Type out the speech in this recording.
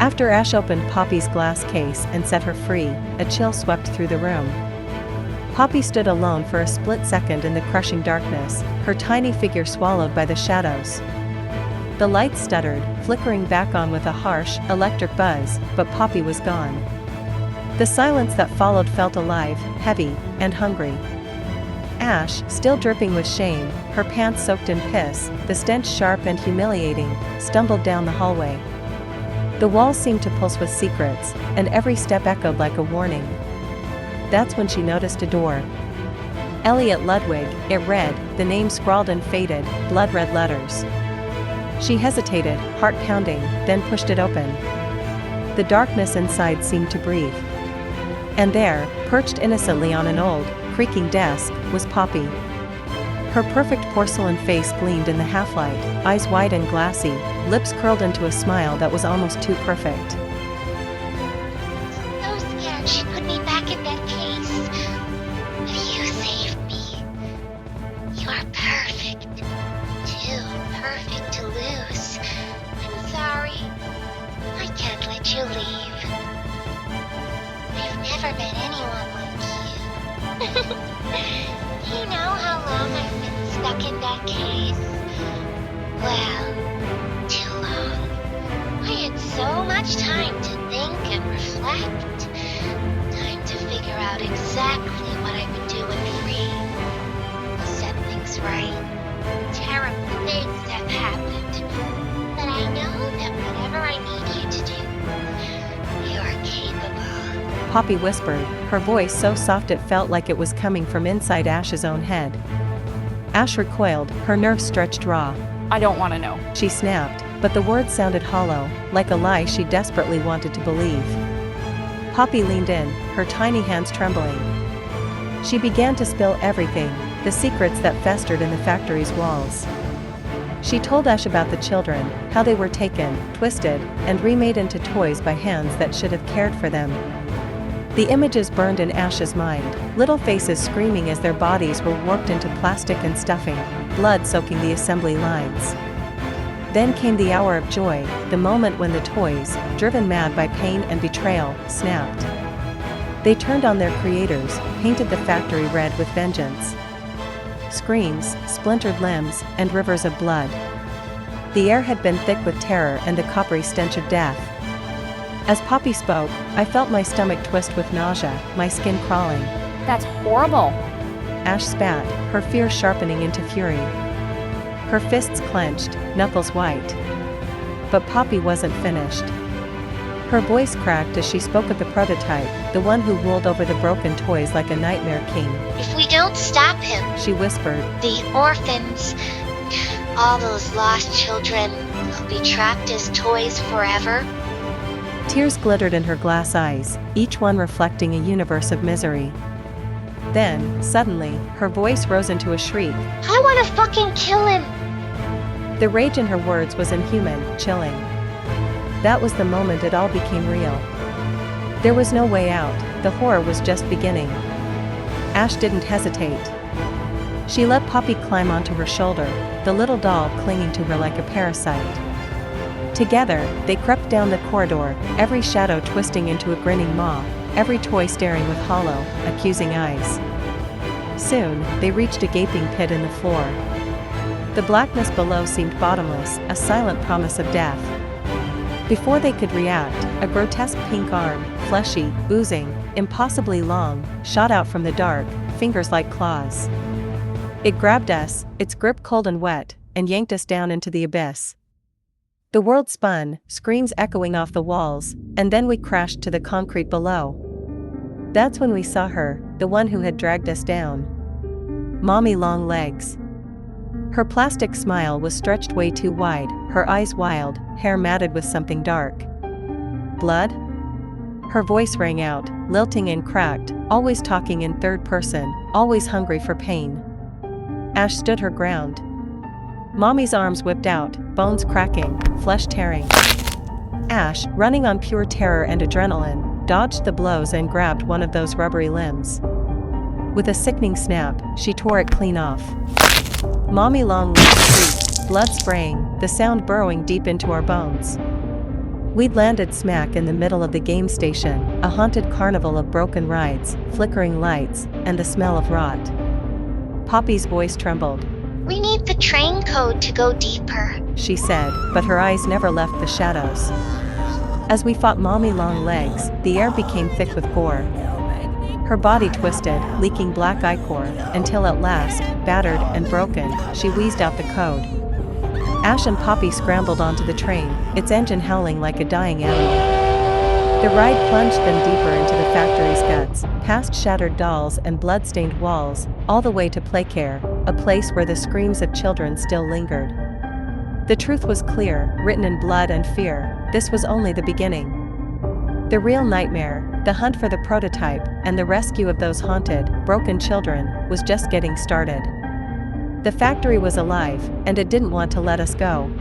After Ash opened Poppy's glass case and set her free, a chill swept through the room. Poppy stood alone for a split second in the crushing darkness, her tiny figure swallowed by the shadows. The lights stuttered, flickering back on with a harsh, electric buzz, but Poppy was gone. The silence that followed felt alive, heavy, and hungry. Ash, still dripping with shame, her pants soaked in piss, the stench sharp and humiliating, stumbled down the hallway. The walls seemed to pulse with secrets, and every step echoed like a warning. That's when she noticed a door. Elliot Ludwig, it read, the name scrawled in faded, blood-red letters. She hesitated, heart pounding, then pushed it open. The darkness inside seemed to breathe. And there, perched innocently on an old, creaking desk, was Poppy. Her perfect porcelain face gleamed in the half-light, eyes wide and glassy, lips curled into a smile that was almost too perfect. So scared she put me back in that case. But you saved me. You are perfect. Too perfect to lose. I'm sorry. I can't let you leave. I've never met anyone like you. Do you know how long I've been stuck in that case? Well, too long. I had so much time to think and reflect. Time to figure out exactly what I would do when free. I'll set things right. Terrible things have happened. But I know that whatever I need you to do, you are capable. Poppy whispered, her voice so soft it felt like it was coming from inside Ash's own head. Ash recoiled, her nerves stretched raw. I don't want to know. She snapped, but the words sounded hollow, like a lie she desperately wanted to believe. Poppy leaned in, her tiny hands trembling. She began to spill everything, the secrets that festered in the factory's walls. She told Ash about the children, how they were taken, twisted, and remade into toys by hands that should have cared for them. The images burned in Ash's mind, little faces screaming as their bodies were warped into plastic and stuffing, blood soaking the assembly lines. Then came the hour of joy, the moment when the toys, driven mad by pain and betrayal, snapped. They turned on their creators, painted the factory red with vengeance. Screams, splintered limbs, and rivers of blood. The air had been thick with terror and the coppery stench of death. As Poppy spoke, I felt my stomach twist with nausea, my skin crawling. That's horrible. Ash spat, her fear sharpening into fury. Her fists clenched, knuckles white. But Poppy wasn't finished. Her voice cracked as she spoke of the prototype, the one who ruled over the broken toys like a nightmare king. If we don't stop him, She whispered. the orphans, all those lost children, will be trapped as toys forever. Tears glittered in her glass eyes, each one reflecting a universe of misery. Then, suddenly, her voice rose into a shriek. I want to fucking kill him. The rage in her words was inhuman, chilling. That was the moment it all became real. There was no way out, the horror was just beginning. Ash didn't hesitate. She let Poppy climb onto her shoulder, the little doll clinging to her like a parasite. Together, they crept down the corridor, every shadow twisting into a grinning maw, every toy staring with hollow, accusing eyes. Soon, they reached a gaping pit in the floor. The blackness below seemed bottomless, a silent promise of death. Before they could react, a grotesque pink arm, fleshy, oozing, impossibly long, shot out from the dark, fingers like claws. It grabbed us, its grip cold and wet, and yanked us down into the abyss. The world spun, screams echoing off the walls, and then we crashed to the concrete below. That's when we saw her, the one who had dragged us down. Mommy Long Legs. Her plastic smile was stretched way too wide, her eyes wild, hair matted with something dark. Blood? Her voice rang out, lilting and cracked, always talking in third person, always hungry for pain. Ash stood her ground. Mommy's arms whipped out, bones cracking, flesh tearing. Ash, running on pure terror and adrenaline, dodged the blows and grabbed one of those rubbery limbs. With a sickening snap, she tore it clean off. Mommy Long Legs shrieked, blood spraying, the sound burrowing deep into our bones. We'd landed smack in the middle of the game station, a haunted carnival of broken rides, flickering lights, and the smell of rot. Poppy's voice trembled. We need the train code to go deeper, She said, but her eyes never left the shadows. As we fought Mommy Long Legs, the air became thick with gore. Her body twisted, leaking black ichor, until at last, battered and broken, she wheezed out the code. Ash and Poppy scrambled onto the train, its engine howling like a dying animal. The ride plunged them deeper into the factory's guts, past shattered dolls and blood-stained walls, all the way to Playcare, a place where the screams of children still lingered. The truth was clear, written in blood and fear: this was only the beginning. The real nightmare, the hunt for the prototype, and the rescue of those haunted, broken children, was just getting started. The factory was alive, and it didn't want to let us go.